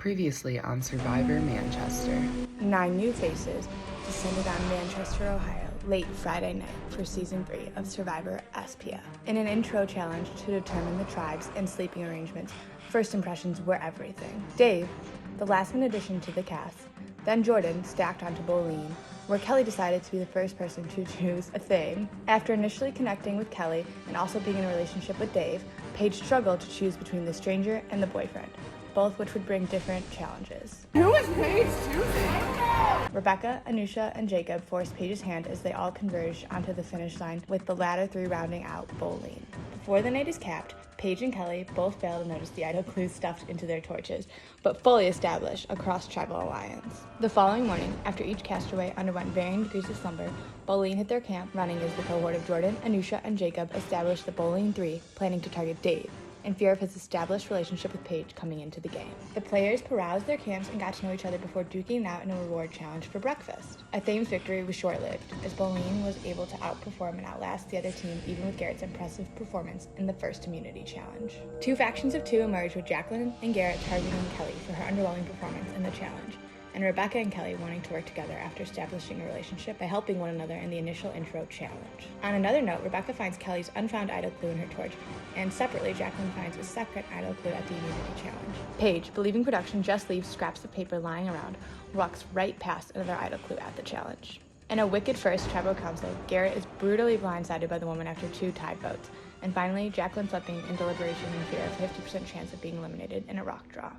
Previously on Survivor Manchester. 9 new faces descended on Manchester, Ohio, late Friday night for Season 3 of Survivor SPF. In an intro challenge to determine the tribes and sleeping arrangements, first impressions were everything. Dave, the last-minute addition to the cast, then Jordan stacked onto Bolene, where Kelly decided to be the first person to choose a thing. After initially connecting with Kelly and also being in a relationship with Dave, Paige struggled to choose between the stranger and the boyfriend, both which would bring different challenges. Who is Paige choosing? Rebecca, Anusha, and Jacob forced Paige's hand as they all converged onto the finish line, with the latter three rounding out Bolene. Before the night is capped, Paige and Kelly both fail to notice the idol clues stuffed into their torches, but fully establish a cross-tribal alliance. The following morning, after each castaway underwent varying degrees of slumber, Bolene hit their camp, running as the cohort of Jordan, Anusha, and Jacob established the Bolene 3, planning to target Dave, in fear of his established relationship with Paige coming into the game. The players perused their camps and got to know each other before duking it out in a reward challenge for breakfast. A Thames victory was short-lived, as Bolene was able to outperform and outlast the other team even with Garrett's impressive performance in the first immunity challenge. Two factions of two emerged, with Jacqueline and Garrett targeting Kelly for her underwhelming performance in the challenge, and Rebecca and Kelly wanting to work together after establishing a relationship by helping one another in the initial intro challenge. On another note, Rebecca finds Kelly's unfound idol clue in her torch, and separately, Jacqueline finds a second idol clue at the immunity challenge. Paige, believing production just leaves scraps of paper lying around, walks right past another idol clue at the challenge. In a wicked first tribal council, Garrett is brutally blindsided by the woman after 2 tied votes, and finally, Jacqueline slipping in deliberation in fear of a 50% chance of being eliminated in a rock draw.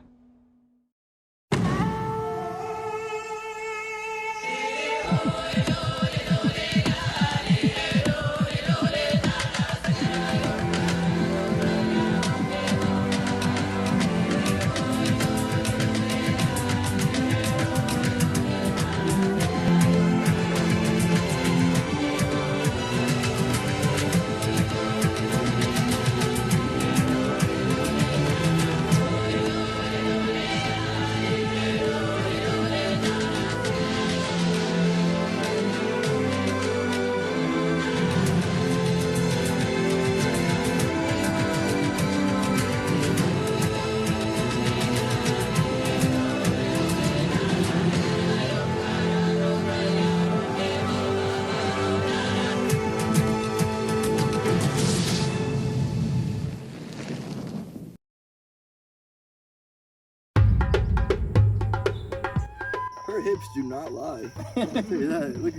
Her hips do not lie. I'll tell you that. Look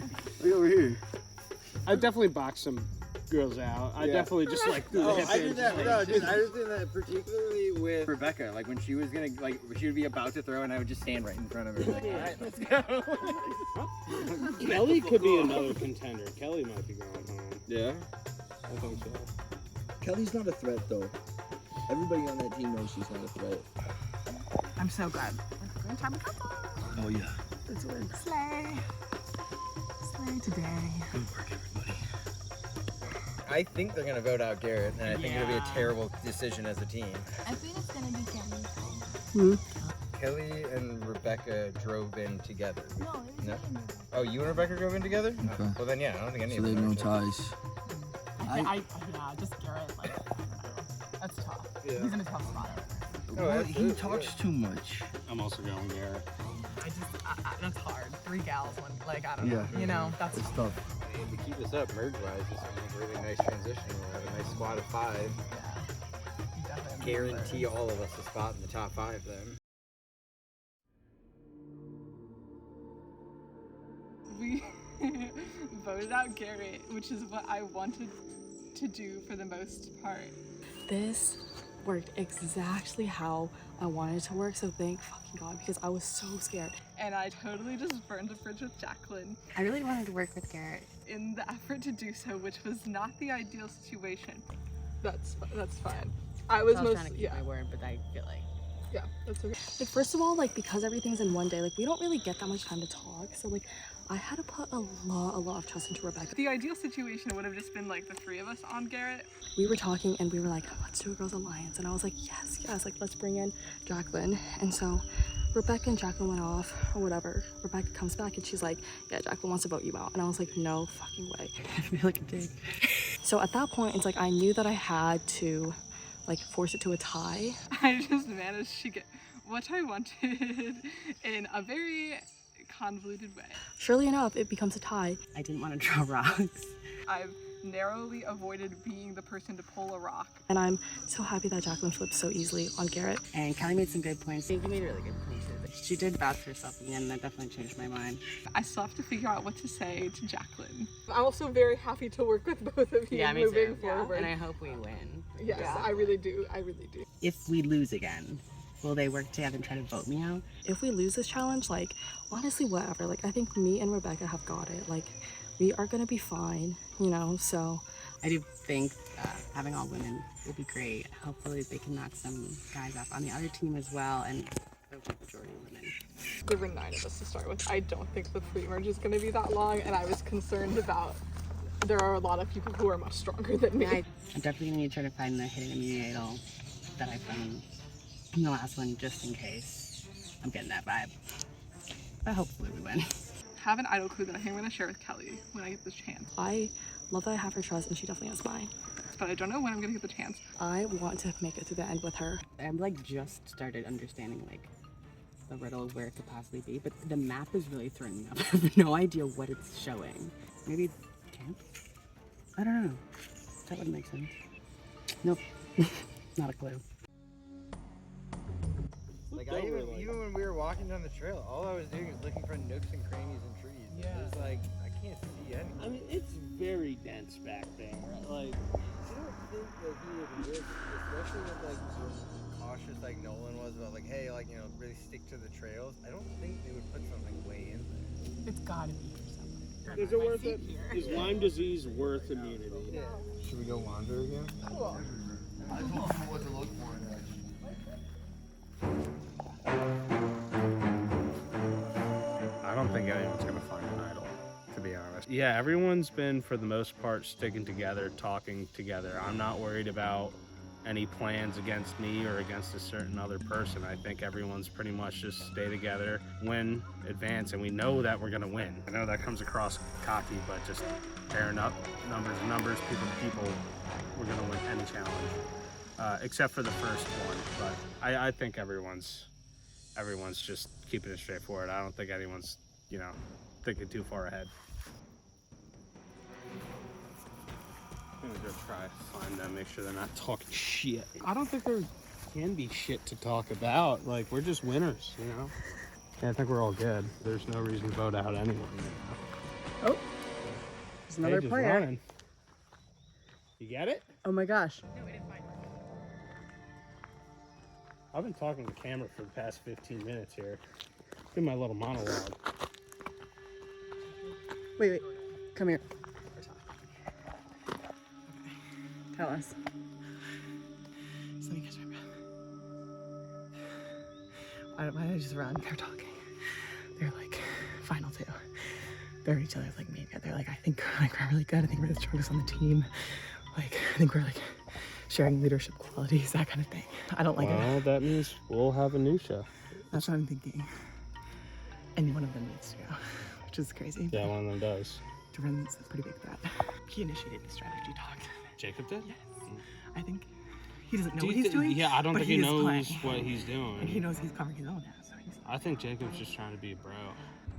over here. I definitely boxed some girls out. I definitely just like threw the hip I in. did that. No, dude, I was doing that particularly with Rebecca. Like when she was gonna, she would be about to throw, and I would just stand right in front of her. Like, all right, let's go. Kelly could be another contender. Kelly might be going home. Yeah. I think so. Kelly's not a threat, though. Everybody on that team knows she's not a threat. I'm so glad. We're going to have a couple. Oh, yeah. Let's work. Slay. Slay today. Good work, everybody. I think they're gonna vote out Garrett, and I think it'll be a terrible decision as a team. I think it's gonna be Kelly. Kelly and Rebecca drove in together. No, it was me. Oh, you and Rebecca drove in together? Okay. Well then, yeah, I don't think any So of they them have no are. ties. Yeah, just Garrett, like, I don't know. That's tough. Yeah. He's in a tough spot over there. Well, absolutely, he talks too much. I'm also going Garrett. That's hard. 3 gals, one, like, I don't know. Yeah. You know, that's It's tough. tough. And to keep this up, merge-wise, it's gonna make a really nice transition. We'll have a nice squad of 5. Yeah. You definitely have to Guarantee all of us a spot in the top 5 then. We voted out Garrett, which is what I wanted to do for the most part. This worked exactly how I wanted it to work, so thank fucking God, because I was so scared. And I totally just burned a bridge with Jacqueline I really wanted to work with Garrett. in the effort to do so, which was not the ideal situation. That's fine. I was most, trying to keep my word, but I feel like yeah, that's okay. Like, first of all, like, because everything's in one day, like, we don't really get that much time to talk, so like I had to put a lot of trust into Rebecca. The ideal situation would have just been like the 3 of us on Garrett. We were talking and we were like, let's do a girls alliance, and I was like, yes, like, let's bring in Jacqueline. And so Rebecca and Jacqueline went off or whatever. Rebecca comes back and she's like, yeah, Jacqueline wants to vote you out. And I was like, no fucking way. I feel like a dick. So at that point, it's like I knew that I had to like force it to a tie. I just managed to get what I wanted in a very convoluted way. Surely enough, it becomes a tie. I didn't want to draw rocks. I've narrowly avoided being the person to pull a rock. And I'm so happy that Jacqueline flipped so easily on Garrett. And Kelly made some good points. You made really good points. She did vouch for herself again, and that definitely changed my mind. I still have to figure out what to say to Jacqueline. I'm also very happy to work with both of you Me moving too. forward. And I hope we win. Yes, I really do. I really do. If we lose again, will they work together and try to vote me out? If we lose this challenge, like, honestly, whatever. Like, I think me and Rebecca have got it. Like, we are gonna be fine, you know, so. I do think having all women will be great. Hopefully they can knock some guys off on the other team as well, and the majority of women. There were 9 of us to start with. I don't think the fleet merge is going to be that long, and I was concerned about there are a lot of people who are much stronger than me. I'm definitely going to try to find the hidden immunity idol that I found in the last one, just in case. I'm getting that vibe. But hopefully we win. Have an idol clue that I think I'm going to share with Kelly when I get the chance. I love that I have her trust, and she definitely has mine. But I don't know when I'm going to get the chance. I want to make it through the end with her. I'm like just started understanding like the riddle of where it could possibly be, but the map is really throwing me off. I have no idea what it's showing. Maybe camp? I don't know. That would make sense. Nope. Not a clue. Like even when we were walking down the trail, all I was doing is looking for nooks and crannies and trees. Yeah. It was like I can't see anything. I mean, it's very dense back there. Like, I don't think that he would risk, especially with like cautious like Nolan was about like, hey, like, you know, really stick to the trails. I don't think they would put something way in there. It's gotta be for someone. is it worth it? Is Lyme disease worth immunity? Yeah. Should we go wander again? Cool. I don't know what to look for next. I don't think anyone's gonna find an idol, to be honest. Yeah, everyone's been, for the most part, sticking together, talking together. I'm not worried about any plans against me or against a certain other person. I think everyone's pretty much just stay together, win, advance, and we know that we're gonna win. I know that comes across cocky, but just pairing up numbers and numbers, people to people, we're gonna win any challenge. Except for the first one, but I think everyone's just keeping it straightforward. I don't think anyone's, you know, thinking too far ahead. I'm gonna go try to find them, make sure they're not talking shit. I don't think there can be shit to talk about. Like, we're just winners, you know? Yeah, I think we're all good. There's no reason to vote out anyone, you know? Oh, there's another Paige is player. running. You get it? Oh my gosh. I've been talking to the camera for the past 15 minutes here. In my little monologue. Wait. Come here. Tell us. Just let me catch my breath. Why don't I just run? They're talking. They're like, final 2. They're each other's like me. They're like, I think like we're really good. I think we're the strongest on the team. Like, I think we're like sharing leadership qualities, that kind of thing. I don't like it. Well, that means we'll have a new show. That's what I'm thinking. And one of them needs to go, which is crazy. Yeah, one of them does. Duran's a pretty big threat. He initiated the strategy talk. Jacob did? Yes. I think he doesn't know Do what you he's doing. Yeah, I don't but think he is knows playing. what he's doing. And he knows he's covering his own ass. So I think Jacob's just trying to be a bro.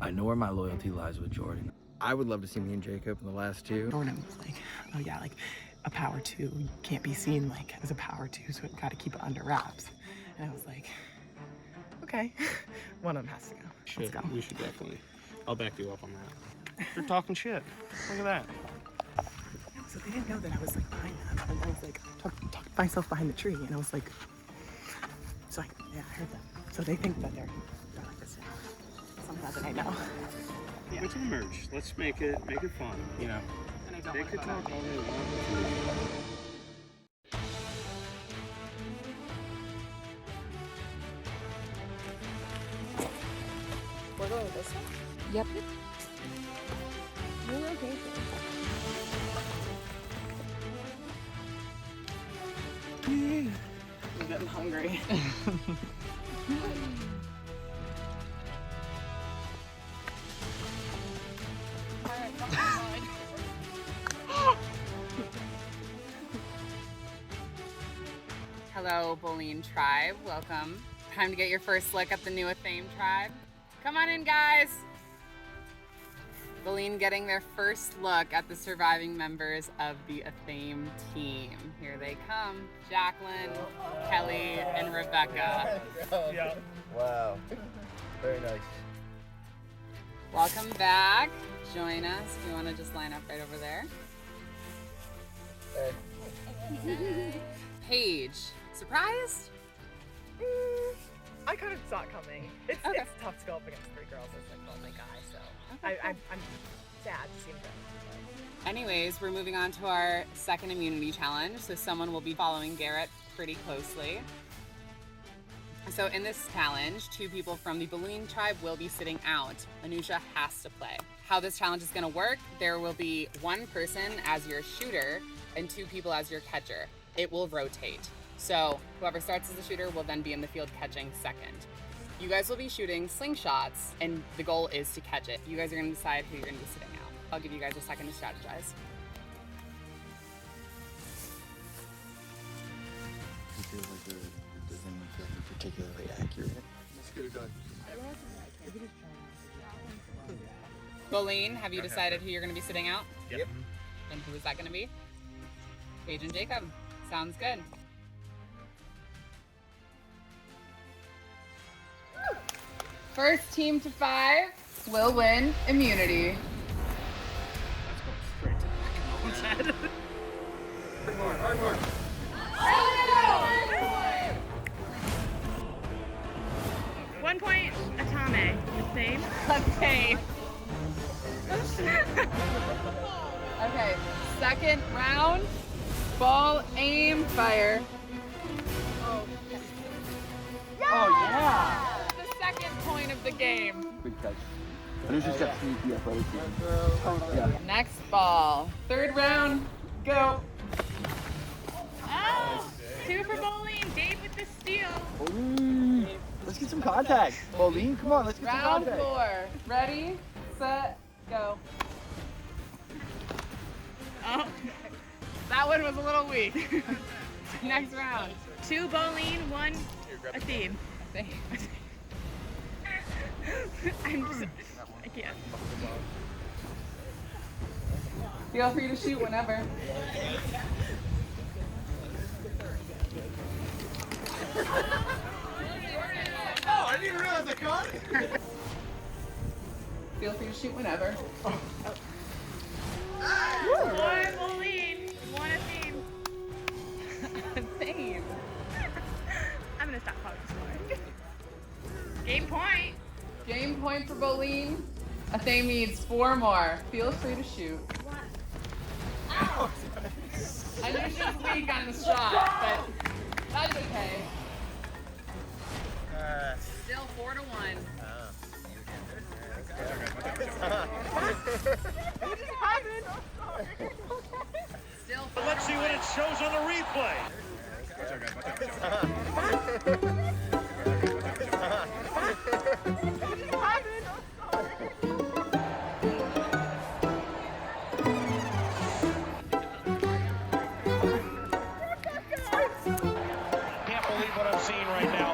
I know where my loyalty lies with Jordan. I would love to see me and Jacob in the last 2. Jordan was like, oh yeah, like a power 2 can't be seen like as a power 2, so we've got to keep it under wraps. And I was like, okay, one of them has to go. Let's go. We should definitely. I'll back you up on that. They're talking shit. Look at that. No, so they didn't know that I was like behind them. And I was like talking myself behind the tree, and I was like, so I heard them. So they think that they're like this now. So I'm glad that I know. Yeah. Go to the merge. Let's make it fun. You know. And I don't They want could to talk all they want. We're going this way? Yep. You're okay. I'm getting hungry. Hello, Boline tribe. Welcome. Time to get your first look at the new Athame tribe. Come on in, guys. Boleen getting their first look at the surviving members of the Athame team. Here they come. Jacqueline, Kelly, and Rebecca. Yeah. Wow. Very nice. Welcome back. Join us. If you want to just line up right over there. Paige, surprised? I kind of saw it coming. It's tough to go up against 3 girls as like the only guy, so I'm sad to see him go. Anyways, we're moving on to our second immunity challenge. So someone will be following Garrett pretty closely. So in this challenge, 2 people from the Boleen tribe will be sitting out. Anusha has to play. How this challenge is gonna work, there will be 1 person as your shooter and 2 people as your catcher. It will rotate. So whoever starts as a shooter will then be in the field catching second. You guys will be shooting slingshots and the goal is to catch it. You guys are gonna decide who you're gonna be sitting out. I'll give you guys a second to strategize. I feel like it doesn't feel particularly accurate. Let's get it done. Boleen, have you decided who you're gonna be sitting out? Yep. And who is that gonna be? Paige and Jacob. Sounds good. First team to 5 will win immunity. That's going straight to the back of head. 1 point, Atame. Same. Athame. Okay, second round. Ball, aim, fire. Oh yeah! The second point of the game. Good catch. Anusha's got sneaky athletic. Yeah. Next ball. Third round. Go. Oh, 2 for Boleen. Dave with the steal. Boleen. Let's get some contact. Boleen, come on, let's get some Round contact. 4. Ready, set, go. Oh, That one was a little weak. Next round. 2 Boleen, 1 Athame. I can't. Feel free to shoot whenever. Oh, I didn't realize I caught it. Feel free to shoot whenever. 1 Boleen, 1 Athame. Athame. I'm gonna stop calling scoring. Game point. Game point for Boleen. Athame needs 4 more. Feel free to shoot. I know she's weak on the shot, but that's okay. Still 4 to 1. Still 4 Let's see what it shows on the replay. Can't believe what I'm seeing right now.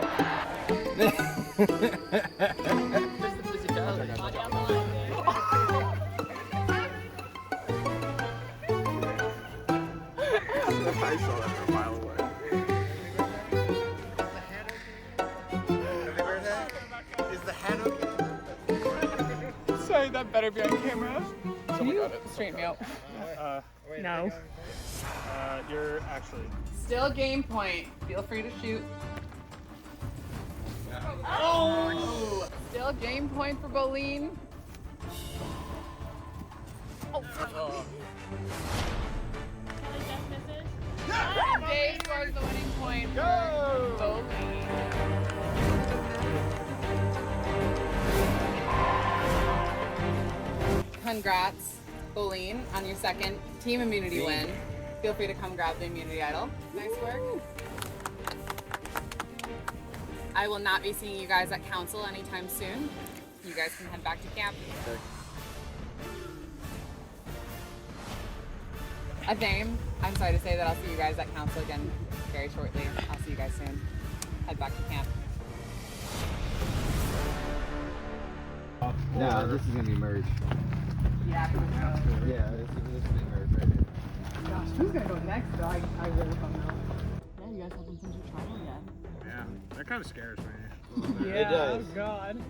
I saw that from a mile away. Have you heard that? Is the hat okay? Sorry, that better be on camera. Can you straighten me out? No. You're actually. Still game point. Feel free to shoot. Oh! Still game point for Boleen. Dave scores the winning point for Boleen. Congrats, Boleen, on your second team immunity win. Feel free to come grab the immunity idol. Nice work. I will not be seeing you guys at council anytime soon. You guys can head back to camp. Athame, I'm sorry to say that I'll see you guys at council again very shortly. I'll see you guys soon. Head back to camp. No, this is gonna be merged. Yeah, Yeah, this is gonna be merged right here. gosh, who's gonna go next though? I really don't know. Yeah, you guys haven't been to trial yet. Yeah, that kind of scares me. Yeah, does. oh god.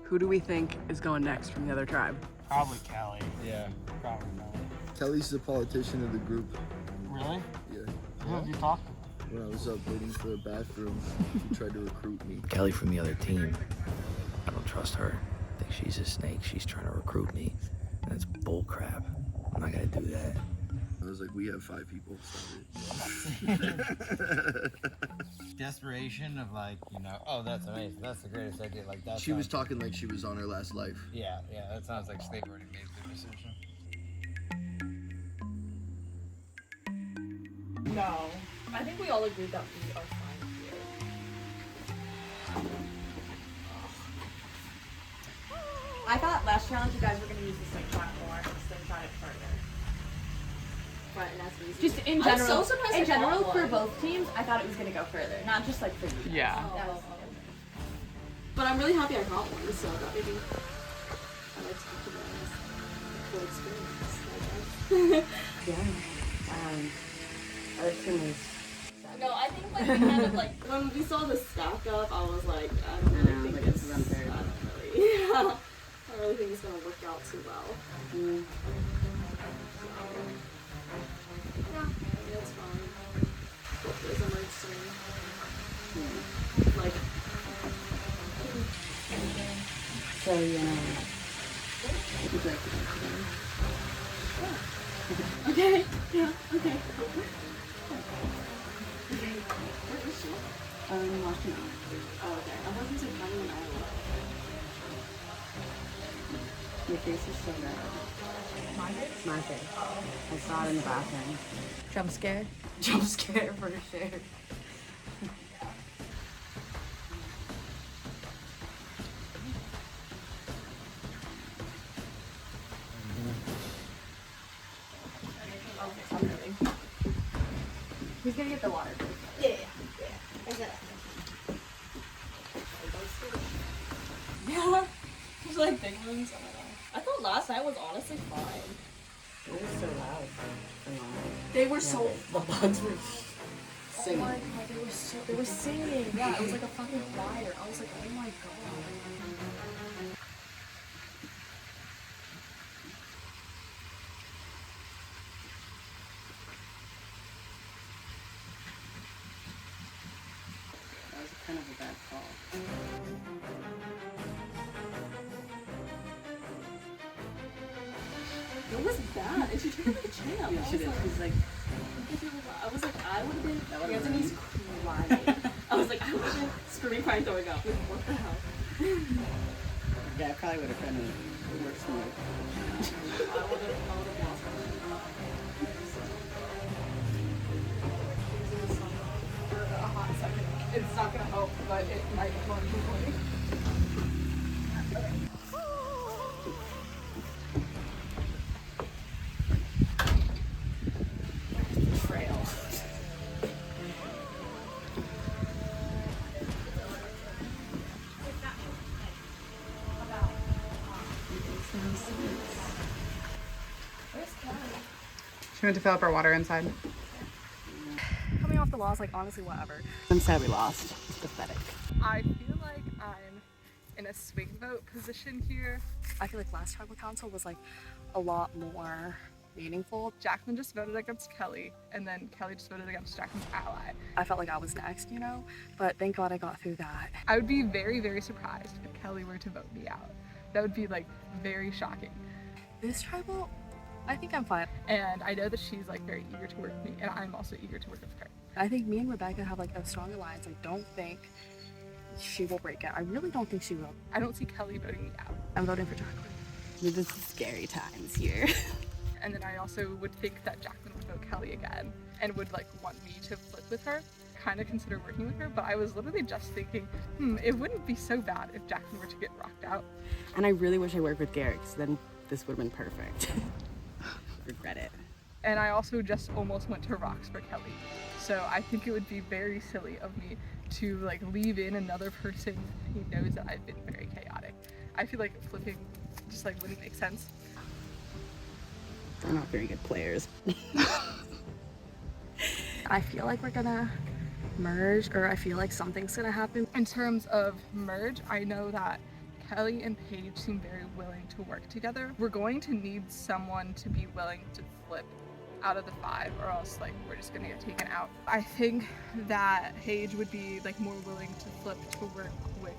Who do we think is going next from the other tribe? Probably Kelly. Yeah. Probably Kelly. Kelly's the politician of the group. Really? Yeah. Who have you talked to? When I was up waiting for a bathroom, she tried to recruit me. Kelly from the other team. I don't trust her. I think she's a snake. She's trying to recruit me. That's bull crap. I'm not gonna do that. I was like, we have 5 people. Desperation of like, you know, oh, that's amazing. That's the greatest idea. Like that. She was talking like she was on her last life. Yeah, yeah. That sounds like they've already made the decision. No. I think we all agreed that we are fine here. I thought last challenge you guys were going to use the slingshot more instead of trying it further. But that's easy. Just in general, I'm so surprised in I got general for one. both teams, I thought it was going to go further, not just like for you guys. Yeah. That was But I'm really happy I got one, so that maybe I like to keep it as a cool experience, I guess. Yeah. Our team is. No, I think like we kind of like when we saw the stack up, I was like, I don't really think like, it's. this is I unfair. don't really. I don't really think it's gonna work out too well. Mm. Yeah, I mean, it's fine. Hopefully, it's a merge soon. Like. So, would you like to Okay. Yeah. Okay. Washington. Oh, okay. I wasn't so funny in Iowa. Your face is so red. My face? I saw it in the bathroom. Jump scare. Jump scare for sure. Who's going to get the water? Yeah. I got it. Yeah. There's like big ones. I don't know. I thought last night was honestly fine. It was so loud. They were so. The bugs were Oh singing. my god, they were singing. Yeah, it was like a fucking choir. I was like, oh my god. That was kind of a bad call. It was bad, and she took it like a champ. Yeah, she did. She's like, I was like, I would have been. That would've Anthony's crying. I was like, I would have been screaming, crying, throwing up. Like, what the hell? yeah, I probably would have been more smooth. I would have lost for a hot second. It's not gonna help, but it might more quickly. Trail. She went to fill up our water inside. Coming off the walls, like honestly, whatever. I'm sad we lost. It's pathetic. I feel like I'm in a swing vote position here. I feel like last tribal council was like a lot more meaningful. Jacqueline just voted against Kelly, and then Kelly just voted against Jacqueline's ally. I felt like I was next, you know, but thank God I got through that. I would be very, very surprised if Kelly were to vote me out. That would be like very shocking. This tribal, I think I'm fine. And I know that she's like very eager to work with me, and I'm also eager to work with her. I think me and Rebecca have like a strong alliance. I don't think she will break it. I really don't think she will. I don't see Kelly voting me out. I'm voting for Jacqueline. This is scary times here. And then I also would think that Jacqueline would vote Kelly again and would like want me to flip with her, kind of consider working with her. But I was literally just thinking, it wouldn't be so bad if Jacqueline were to get rocked out. And I really wish I worked with Garrett, because then this would have been perfect. Regret it. And I also just almost went to rocks for Kelly. So I think it would be very silly of me to like leave in another person who knows that I've been very chaotic. I feel like flipping just like wouldn't make sense. They're not very good players. I feel like we're gonna merge, or I feel like something's gonna happen. In terms of merge, I know that Kelly and Paige seem very willing to work together. We're going to need someone to be willing to flip out of the 5, or else like we're just gonna get taken out. I think that Paige would be like more willing to flip to work with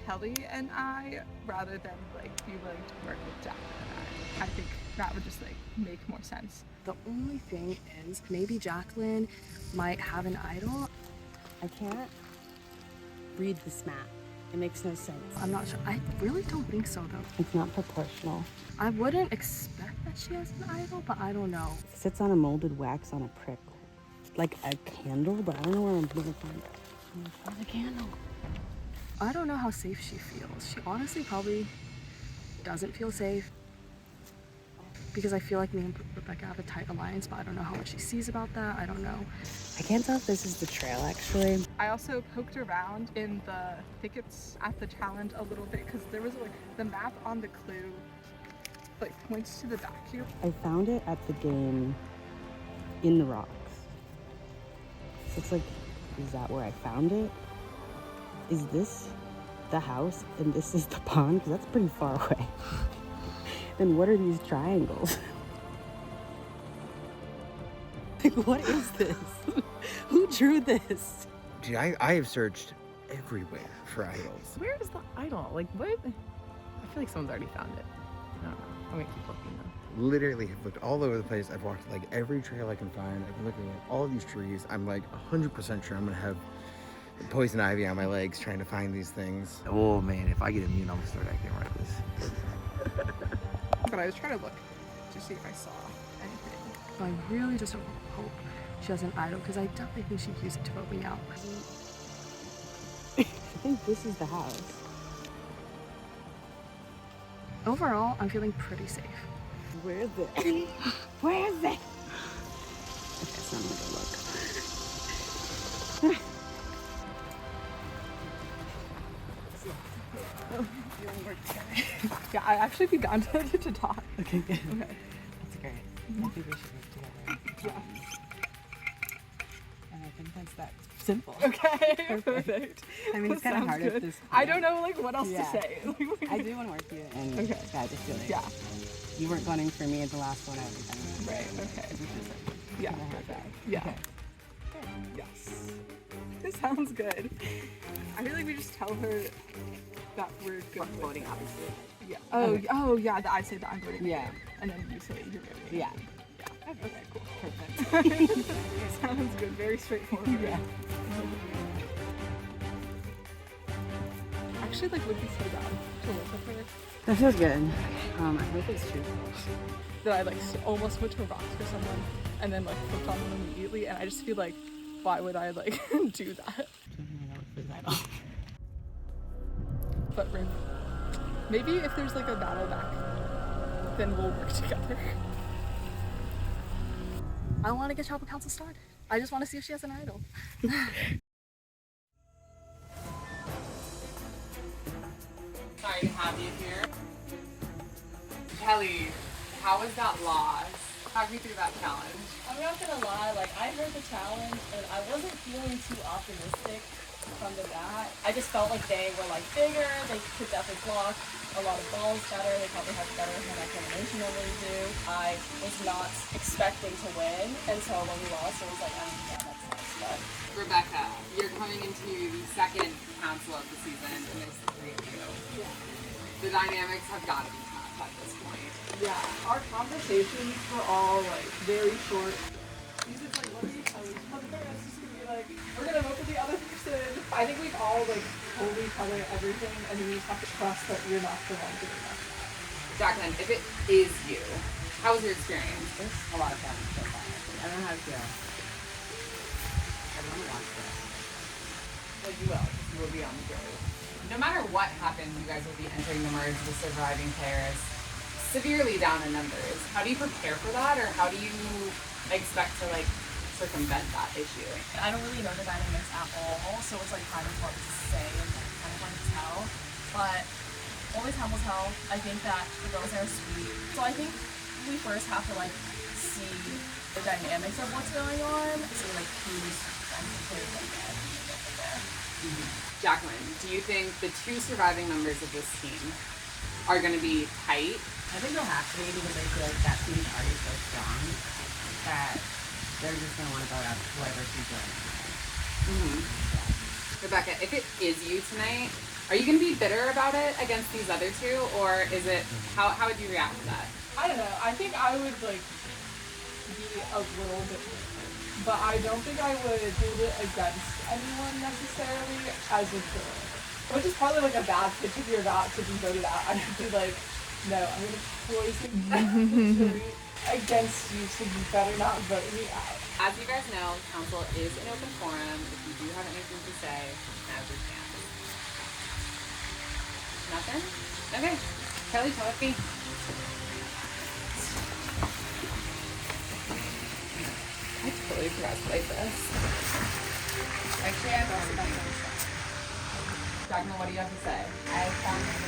Kelly and I rather than like be willing to work with Jacqueline and I think that would just like make more sense. The only thing is maybe Jacqueline might have an idol. I can't read this map. It makes no sense. I'm not sure. I really don't think so though. It's not proportional. I wouldn't expect that she has an idol, but I don't know. It sits on a molded wax on a prick. Like a candle, but I don't know where I'm gonna find it. I'm gonna find a candle. I don't know how safe she feels. She honestly probably doesn't feel safe. Because I feel like me and Rebecca have a tight alliance, but I don't know how much she sees about that. I don't know. I can't tell if this is the trail actually. I also poked around in the thickets at the challenge a little bit because there was like the map on the clue like points to the vacuum. I found it at the game in the rocks. So it's like, is that where I found it? Is this the house and this is the pond? Because that's pretty far away. Then what are these triangles? Like, what is this? Who drew this? Dude, I have searched everywhere for idols. Where is the idol? Like, what? I feel like someone's already found it. I don't know. I'm gonna keep looking though. Literally have looked all over the place. I've walked like every trail I can find. I've been looking at all these trees. I'm like 100% sure I'm gonna have poison ivy on my legs trying to find these things. Oh man, if I get immune, I'm gonna start acting reckless. But I was trying to look to see if I saw anything. So I really just hope she has an idol, because I definitely think she'd use it to vote me out. I think this is the house. Overall, I'm feeling pretty safe. Where is it? Where is it? Okay, so I'm gonna go look. Yeah, I'd actually be down to talk. Okay, good. Okay. That's great. I think we should work together. Yeah. And I think that's that simple. Okay, perfect. I mean, it's kind of Sounds hard good. at this point. I don't know like what else Yeah. to say. I do want to work with you, and Okay. yeah, I just feel like Yeah. you weren't gunning for me at the last one. I was gunning for Right, you. okay. Which is like, Yeah, kinda perfect. hard. Yeah. Okay. Yes. This sounds good. I feel like we just tell her that we're good with Voting, obviously. Yeah. Okay. Oh yeah, that I say that I'm voting. Yeah. for you, and then you say you're voting. Yeah. Yeah. Okay, cool. Perfect. Sounds good. Very straightforward. Yeah. Actually, like, would be so down to work with her That feels good. I hope it's true. that I like almost went to a rocks for someone and then like flipped on them immediately, and I just feel like, why would I like do that? But maybe if there's like a battle back, then we'll work together. I want to get tribal council started. I just want to see if she has an idol. Sorry to have you here. Kelly, how was that loss? Talk me through that challenge. I'm not gonna lie, like I heard the challenge and I wasn't feeling too optimistic from the bat. I just felt like they were like bigger, they could definitely block a lot of balls better, they probably have better hand-eye coordination than we do. I was not expecting to win, and so when we lost, it was like, yeah, that's nice, but... Rebecca, you're coming into the second council of the season, and there's 3 of you. Yeah. The dynamics have got to be tough at this point. Yeah, our conversations were all like very short. These are like, what are you telling each other? It's just gonna be like, we're gonna vote for the other person. I think we've all like told each other everything, and you just have to trust that you're not the one doing that. Jacqueline, if it is you, how was your experience? It's a lot of fun so far. I don't know how to feel. I don't want to watch this. Well, you will, because you will be on the jury. No matter what happens, you guys will be entering the merge with surviving players severely down in numbers. How do you prepare for that, or how do you expect to like circumvent that issue? I don't really know the dynamics at all, so it's like kind of hard to say and kind of hard to tell. But Only time will tell. I think that the girls are sweet. So I think we first have to like see the dynamics of what's going on. See like who's sensitive and then go from there. Jacqueline, do you think the two surviving members of this team are going to be tight? I think they'll have to be because I feel like that team's already so strong that they're just gonna want to vote out whoever she's joining. Rebecca, if it is you tonight, are you going to be bitter about it against these other two, or is it how would you react to that? I don't know. I think I would like be a little bit, but I don't think I would hold it against anyone necessarily as a girl. Which is probably like a bad pitch if you're about to be voted out. I would be like, no, I'm gonna poison you against you, so you better not vote me out. As you guys know, council is an open forum. If you do have anything to say, now's your chance. Nothing? Okay. Kelly, tell us me. I totally forgot to like this. Actually, I thought about it. Jacqueline, what do you have to say? I found it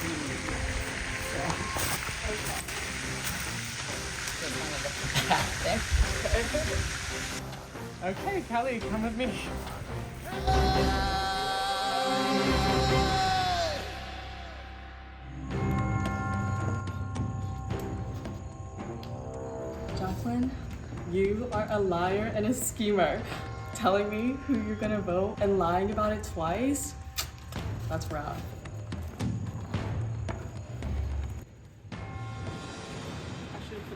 Okay, Kelly, come with me. Jacqueline, you are a liar and a schemer. Telling me who you're gonna vote and lying about it twice? That's rough.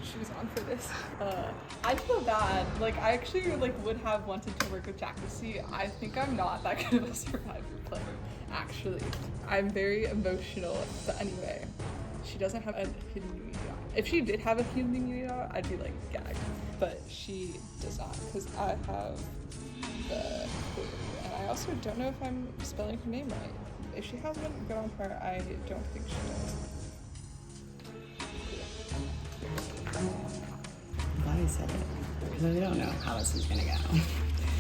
Shoes on for this. I feel bad. Like I actually would have wanted to work with Jackie. See, I think I'm not that good of a Survivor player. Actually, I'm very emotional. But anyway, she doesn't have a hidden immunity. If she did have a hidden immunity, I'd be like gagged. But she does not, because I have the clue, and I also don't know if I'm spelling her name right. If she has one good on her, I don't think she does. I'm glad I said it, because I don't know how this is gonna go.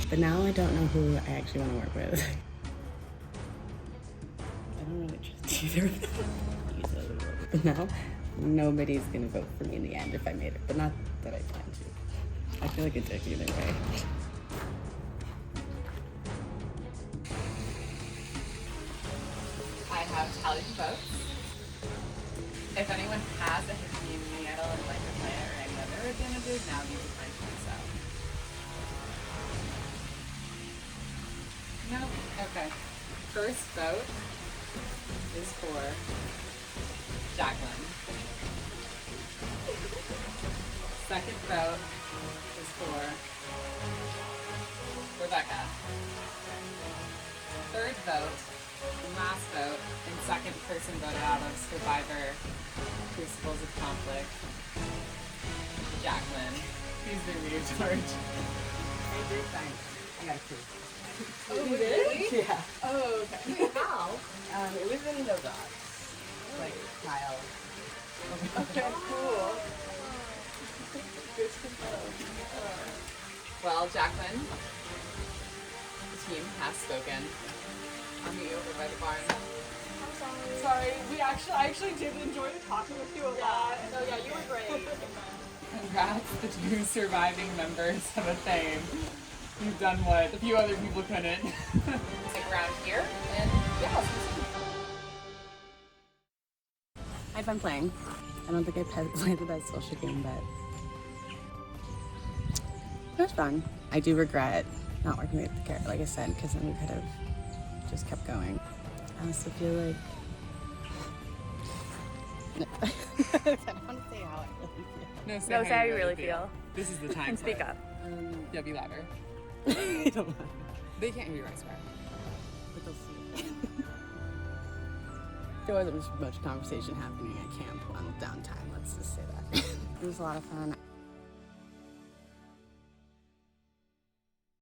But now I don't know who I actually want to work with. I don't really trust either of them. But now, nobody's gonna vote for me in the end if I made it, but not that I plan to. I feel like a dick either way. I have tallied votes. If anyone has a hidden immunity idol and like to play it or any other advantages, now would be the time to do so. No? Okay. First vote is for Jacqueline. Second vote is for Rebecca. Third vote, last vote, and second person voted out of Survivor Crucibles of Conflict, Jacqueline. He's been really charged. I did fine. I got a clue. Oh, you did? Yeah. Oh, okay. Wait, how? It was in the dots. Like, Kyle. Okay, cool. Good to know. Well, Jacqueline, the team has spoken. I'll meet you over by the barn. I'm Sorry, I actually did enjoy talking with you a lot. No, yeah, you were great. Congrats, the two surviving members of a thing. You've done what a few other people couldn't. Stick around here, and yeah, let's proceed. I had fun playing. I don't think I played the best social game, but it was fun. I do regret not working with the character, like I said, because then we could have just kept going. I also feel like I don't want to say how I really feel. No, say how you really feel. This is the time. And speak up. Yeah, be louder. I don't know. They can't hear you, I swear. But they'll see. There wasn't much conversation happening at camp on downtime, let's just say that. It was a lot of fun.